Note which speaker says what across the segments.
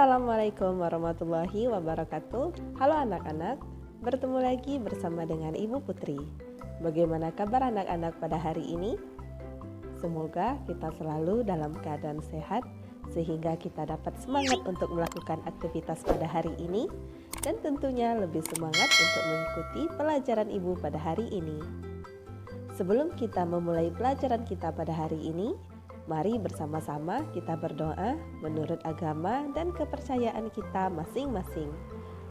Speaker 1: Assalamualaikum warahmatullahi wabarakatuh. Halo anak-anak, bertemu lagi bersama dengan Ibu Putri. Bagaimana kabar anak-anak pada hari ini? Semoga kita selalu dalam keadaan sehat sehingga kita dapat semangat untuk melakukan aktivitas pada hari ini dan tentunya lebih semangat untuk mengikuti pelajaran Ibu pada hari ini. Sebelum kita memulai pelajaran kita pada hari ini, mari bersama-sama kita berdoa menurut agama dan kepercayaan kita masing-masing.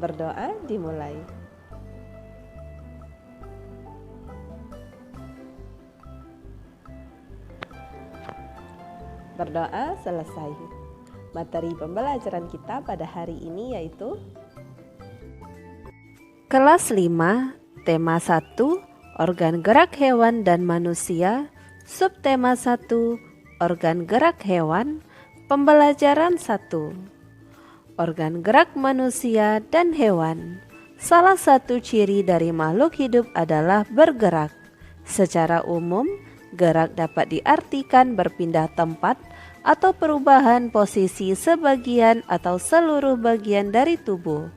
Speaker 1: Berdoa dimulai. Berdoa selesai. Materi pembelajaran kita pada hari ini yaitu Kelas 5, Tema 1, Organ gerak hewan dan manusia, Subtema 1, Organ gerak hewan, pembelajaran 1. Organ gerak manusia dan hewan. Salah satu ciri dari makhluk hidup adalah bergerak. Secara umum, gerak dapat diartikan berpindah tempat atau perubahan posisi sebagian atau seluruh bagian dari tubuh.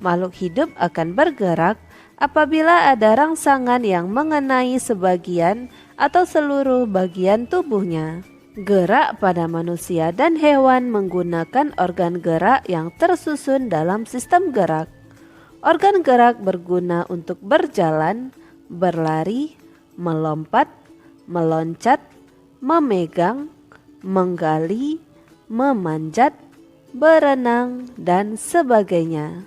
Speaker 1: Makhluk hidup akan bergerak apabila ada rangsangan yang mengenai sebagian atau seluruh bagian tubuhnya. Gerak pada manusia dan hewan menggunakan organ gerak yang tersusun dalam sistem gerak. Organ gerak berguna untuk berjalan, berlari, melompat, meloncat, memegang, menggali, memanjat, berenang, dan sebagainya.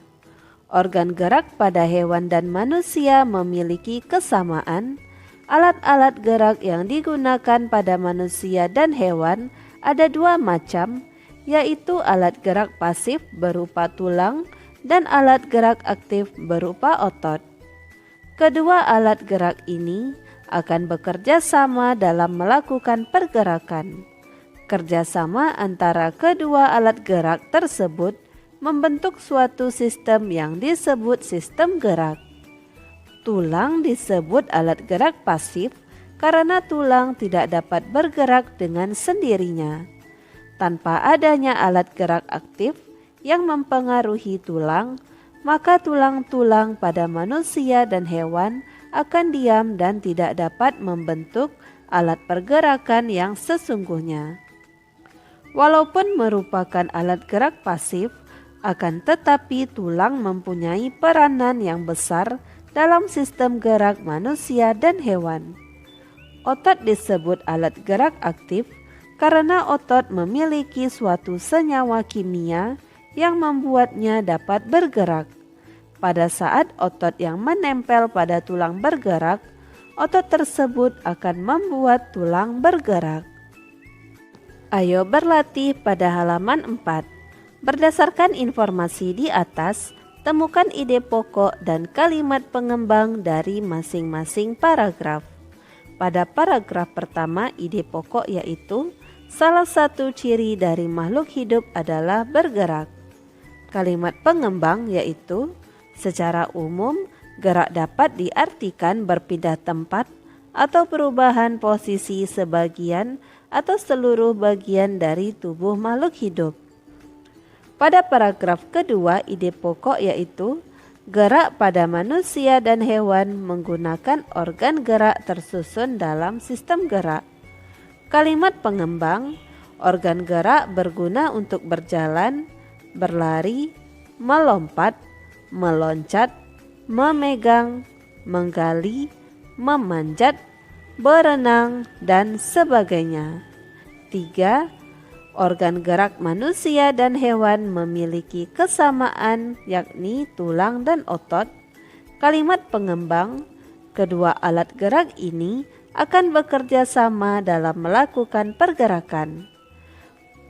Speaker 1: Organ gerak pada hewan dan manusia memiliki kesamaan. Alat-alat gerak yang digunakan pada manusia dan hewan ada dua macam, yaitu alat gerak pasif berupa tulang dan alat gerak aktif berupa otot. Kedua alat gerak ini akan bekerja sama dalam melakukan pergerakan. Kerjasama antara kedua alat gerak tersebut membentuk suatu sistem yang disebut sistem gerak. Tulang disebut alat gerak pasif karena tulang tidak dapat bergerak dengan sendirinya. Tanpa adanya alat gerak aktif yang mempengaruhi tulang, maka tulang-tulang pada manusia dan hewan akan diam dan tidak dapat membentuk alat pergerakan yang sesungguhnya. Walaupun merupakan alat gerak pasif, akan tetapi tulang mempunyai peranan yang besar dalam sistem gerak manusia dan hewan. Otot disebut alat gerak aktif karena otot memiliki suatu senyawa kimia yang membuatnya dapat bergerak. Pada saat otot yang menempel pada tulang bergerak, otot tersebut akan membuat tulang bergerak. Ayo berlatih pada halaman 4. Berdasarkan informasi di atas, temukan ide pokok dan kalimat pengembang dari masing-masing paragraf. Pada paragraf pertama, ide pokok yaitu salah satu ciri dari makhluk hidup adalah bergerak. Kalimat pengembang yaitu secara umum gerak dapat diartikan berpindah tempat atau perubahan posisi sebagian atau seluruh bagian dari tubuh makhluk hidup. Pada paragraf kedua, ide pokok yaitu gerak pada manusia dan hewan menggunakan organ gerak tersusun dalam sistem gerak. Kalimat pengembang, organ gerak berguna untuk berjalan, berlari, melompat, meloncat, memegang, menggali, memanjat, berenang, dan sebagainya. 3. Organ gerak manusia dan hewan memiliki kesamaan yakni tulang dan otot. Kalimat pengembang, kedua alat gerak ini akan bekerja sama dalam melakukan pergerakan.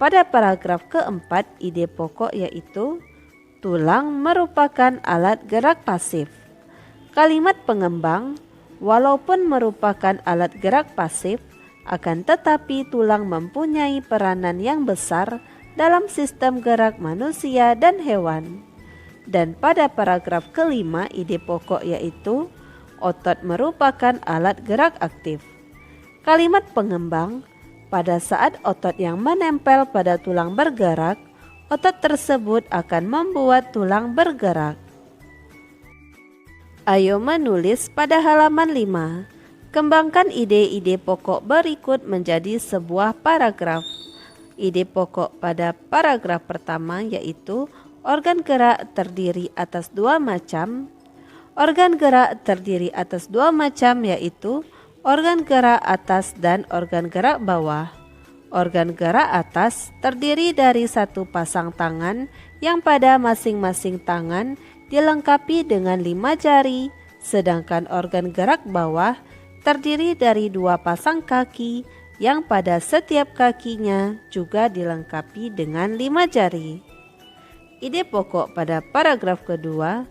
Speaker 1: Pada paragraf keempat, ide pokok yaitu tulang merupakan alat gerak pasif. Kalimat pengembang, walaupun merupakan alat gerak pasif, akan tetapi tulang mempunyai peranan yang besar dalam sistem gerak manusia dan hewan. Dan pada paragraf kelima, ide pokok yaitu otot merupakan alat gerak aktif. Kalimat pengembang, pada saat otot yang menempel pada tulang bergerak, Otot tersebut akan membuat tulang bergerak. Ayo menulis pada halaman 5. Kembangkan ide-ide pokok berikut menjadi sebuah paragraf. Ide pokok pada paragraf pertama yaitu organ gerak terdiri atas dua macam. Organ gerak terdiri atas dua macam yaitu organ gerak atas dan organ gerak bawah. Organ gerak atas terdiri dari satu pasang tangan yang pada masing-masing tangan dilengkapi dengan 5 jari, sedangkan organ gerak bawah terdiri dari 2 pasang kaki yang pada setiap kakinya juga dilengkapi dengan 5 jari. Ide pokok pada paragraf kedua,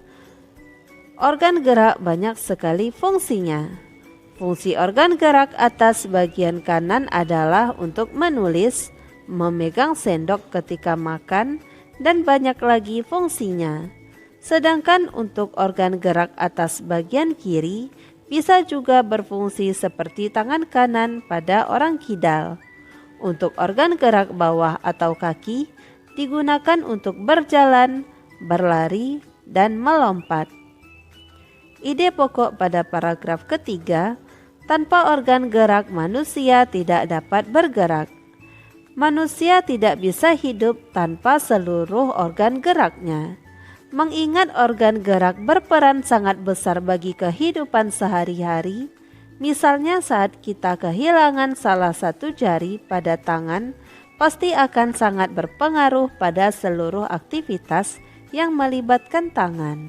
Speaker 1: organ gerak banyak sekali fungsinya. Fungsi organ gerak atas bagian kanan adalah untuk menulis, memegang sendok ketika makan, dan banyak lagi fungsinya. Sedangkan untuk organ gerak atas bagian kiri bisa juga berfungsi seperti tangan kanan pada orang kidal. Untuk organ gerak bawah atau kaki digunakan untuk berjalan, berlari, dan melompat. Ide pokok pada paragraf ketiga, tanpa organ gerak manusia tidak dapat bergerak. Manusia tidak bisa hidup tanpa seluruh organ geraknya. Mengingat organ gerak berperan sangat besar bagi kehidupan sehari-hari, misalnya saat kita kehilangan salah satu jari pada tangan, pasti akan sangat berpengaruh pada seluruh aktivitas yang melibatkan tangan.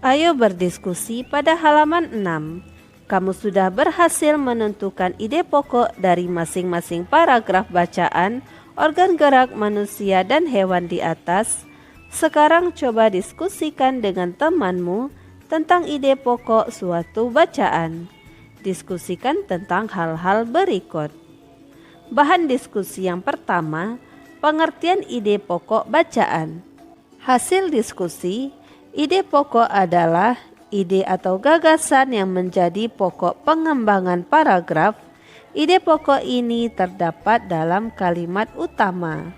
Speaker 1: Ayo berdiskusi pada halaman 6. Kamu sudah berhasil menentukan ide pokok dari masing-masing paragraf bacaan organ gerak manusia dan hewan di atas. Sekarang coba diskusikan dengan temanmu tentang ide pokok suatu bacaan. Diskusikan tentang hal-hal berikut. Bahan diskusi yang pertama, pengertian ide pokok bacaan. Hasil diskusi, ide pokok adalah ide atau gagasan yang menjadi pokok pengembangan paragraf. Ide pokok ini terdapat dalam kalimat utama.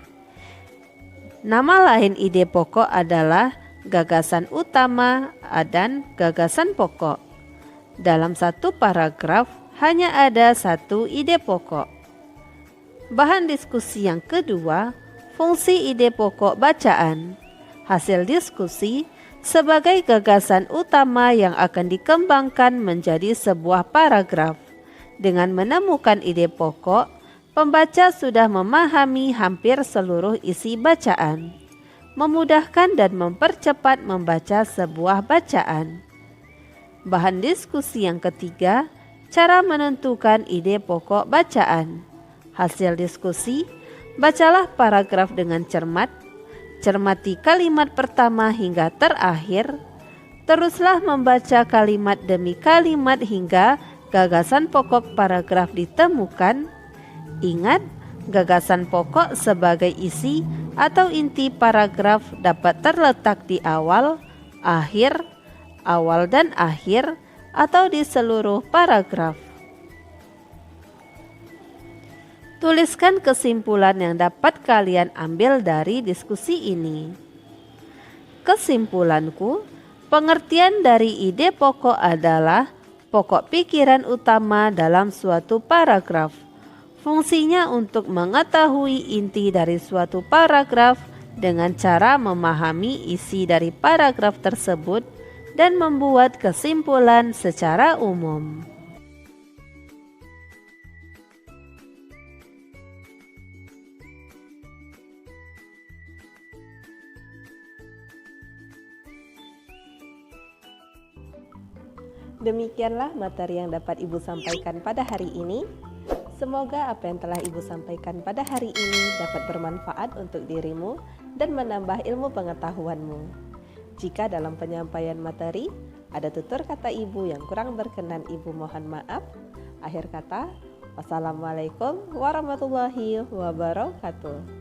Speaker 1: Nama lain ide pokok adalah gagasan utama dan gagasan pokok. Dalam satu paragraf hanya ada satu ide pokok. Bahan diskusi yang kedua, fungsi ide pokok bacaan. Hasil diskusi, sebagai gagasan utama yang akan dikembangkan menjadi sebuah paragraf. Dengan menemukan ide pokok, pembaca sudah memahami hampir seluruh isi bacaan, memudahkan dan mempercepat membaca sebuah bacaan. Bahan diskusi yang ketiga, cara menentukan ide pokok bacaan. Hasil diskusi, bacalah paragraf dengan cermat. Cermati kalimat pertama hingga terakhir. Teruslah membaca kalimat demi kalimat hingga gagasan pokok paragraf ditemukan. Ingat, gagasan pokok sebagai isi atau inti paragraf dapat terletak di awal, akhir, awal dan akhir, atau di seluruh paragraf. Tuliskan kesimpulan yang dapat kalian ambil dari diskusi ini. Kesimpulanku, pengertian dari ide pokok adalah pokok pikiran utama dalam suatu paragraf. Fungsinya untuk mengetahui inti dari suatu paragraf dengan cara memahami isi dari paragraf tersebut dan membuat kesimpulan secara umum. Demikianlah materi yang dapat Ibu sampaikan pada hari ini. Semoga apa yang telah Ibu sampaikan pada hari ini dapat bermanfaat untuk dirimu dan menambah ilmu pengetahuanmu. Jika dalam penyampaian materi ada tutur kata Ibu yang kurang berkenan, Ibu mohon maaf. Akhir kata, wassalamualaikum warahmatullahi wabarakatuh.